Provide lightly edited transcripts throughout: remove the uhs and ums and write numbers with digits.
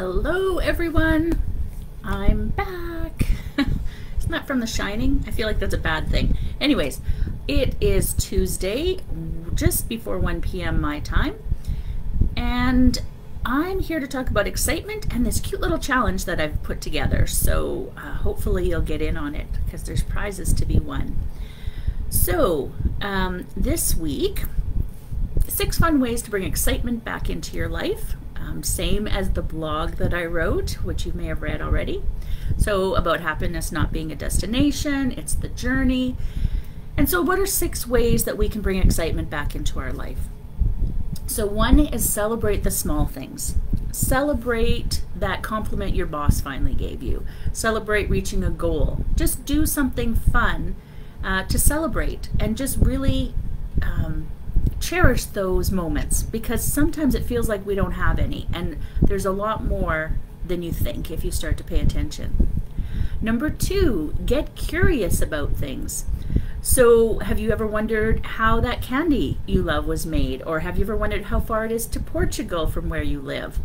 Hello everyone, I'm back. Isn't that from The Shining? I feel like that's a bad thing. Anyways, it is Tuesday, just before 1 p.m. my time, and I'm here to talk about excitement and this cute little challenge that I've put together. So hopefully you'll get in on it because there's prizes to be won. So this week, 6 fun ways to bring excitement back into your life. Same as the blog that I wrote, which you may have read already. So about happiness not being a destination, it's the journey. And so what are 6 ways that we can bring excitement back into our life? So one is celebrate the small things. Celebrate that compliment your boss finally gave you. Celebrate reaching a goal. Just do something fun to celebrate and just really cherish those moments, because sometimes it feels like we don't have any, and there's a lot more than you think if you start to pay attention. Number 2, get curious about things. So have you ever wondered how that candy you love was made, or have you ever wondered how far it is to Portugal from where you live?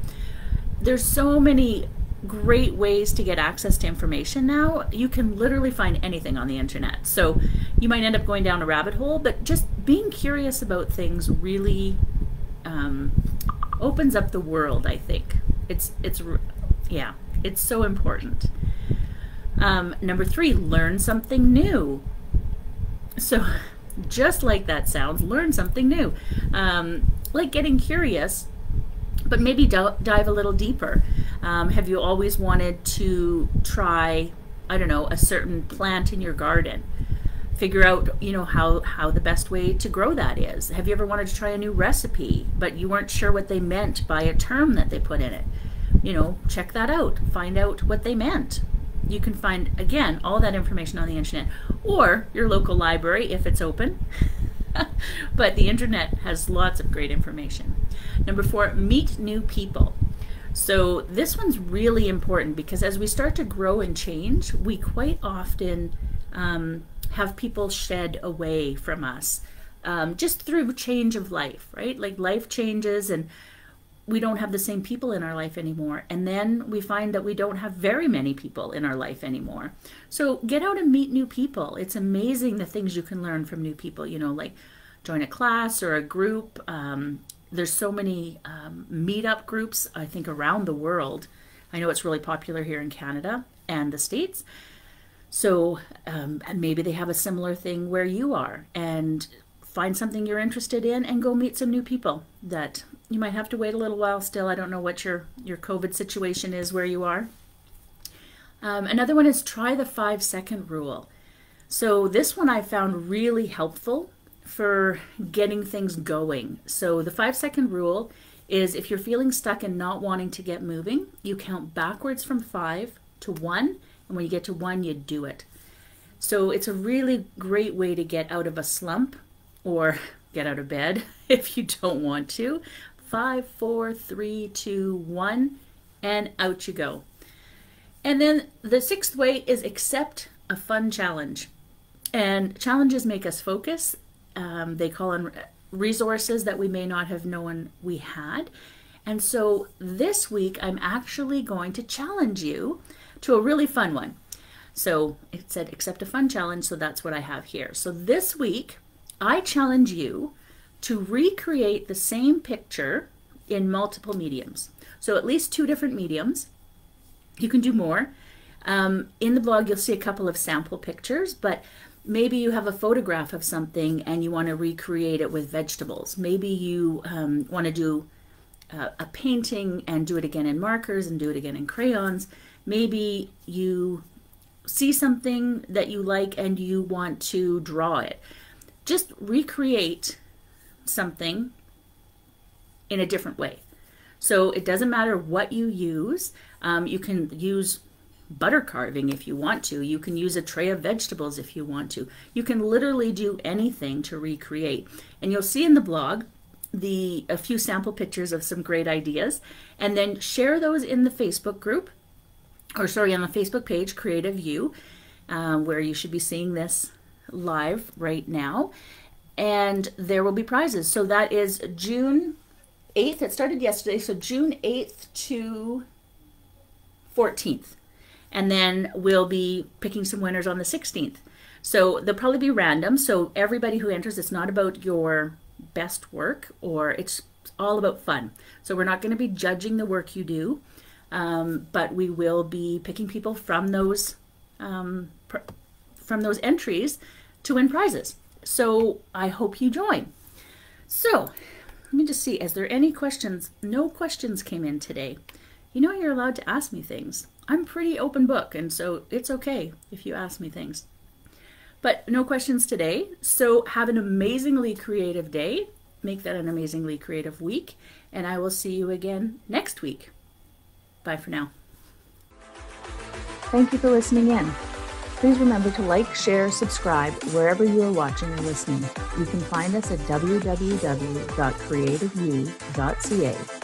There's so many great ways to get access to information now. You can literally find anything on the internet. So you might end up going down a rabbit hole, but just being curious about things really opens up the world, I think. It's so important. Number 3, learn something new. So just like that sounds, learn something new. Like getting curious, but maybe dive a little deeper. Have you always wanted to try, I don't know, a certain plant in your garden? Figure out, how the best way to grow that is. Have you ever wanted to try a new recipe, but you weren't sure what they meant by a term that they put in it? Check that out. Find out what they meant. You can find, again, all that information on the internet, or your local library if it's open. But the internet has lots of great information. Number 4, meet new people. So this one's really important, because as we start to grow and change, we quite often have people shed away from us just through change of life, right? Like life changes and we don't have the same people in our life anymore. And then we find that we don't have very many people in our life anymore. So get out and meet new people. It's amazing the things you can learn from new people, like join a class or a group. There's so many meetup groups, I think, around the world. I know it's really popular here in Canada and the States. So and maybe they have a similar thing where you are, and find something you're interested in and go meet some new people that you might have to wait a little while still. I don't know what your COVID situation is where you are. Another one is try the 5-second rule. So this one I found really helpful for getting things going. So the 5-second rule is, if you're feeling stuck and not wanting to get moving, you count backwards from 5 to 1, and when you get to 1, you do it. So it's a really great way to get out of a slump or get out of bed if you don't want to. 5, 4, 3, 2, 1, and out you go. And then the 6th way is accept a fun challenge. And challenges make us focus. They call on resources that we may not have known we had. And so this week, I'm actually going to challenge you to a really fun one. So it said accept a fun challenge, so that's what I have here. So this week, I challenge you to recreate the same picture in multiple mediums. So at least 2 different mediums. You can do more. In the blog, you'll see a couple of sample pictures, but maybe you have a photograph of something and you want to recreate it with vegetables. Maybe you want to do a painting and do it again in markers and do it again in crayons. Maybe you see something that you like and you want to draw it. Just recreate something in a different way. So it doesn't matter what you use. You can use butter carving if you want to. You can use a tray of vegetables if you want to. You can literally do anything to recreate. And you'll see in the blog a few sample pictures of some great ideas, and then share those in the Facebook group, on the Facebook page, Creative You, where you should be seeing this live right now. And there will be prizes. So that is June 8th. It started yesterday, so June 8th to 14th. And then we'll be picking some winners on the 16th. So they'll probably be random. So everybody who enters, it's not about your best work, or it's all about fun. So we're not going to be judging the work you do, but we will be picking people from those entries to win prizes. So I hope you join. So let me just see, is there any questions? No questions came in today. You know, you're allowed to ask me things. I'm pretty open book, and so it's okay if you ask me things. But no questions today. So have an amazingly creative day. Make that an amazingly creative week. And I will see you again next week. Bye for now. Thank you for listening in. Please remember to like, share, subscribe wherever you are watching or listening. You can find us at www.creativeyou.ca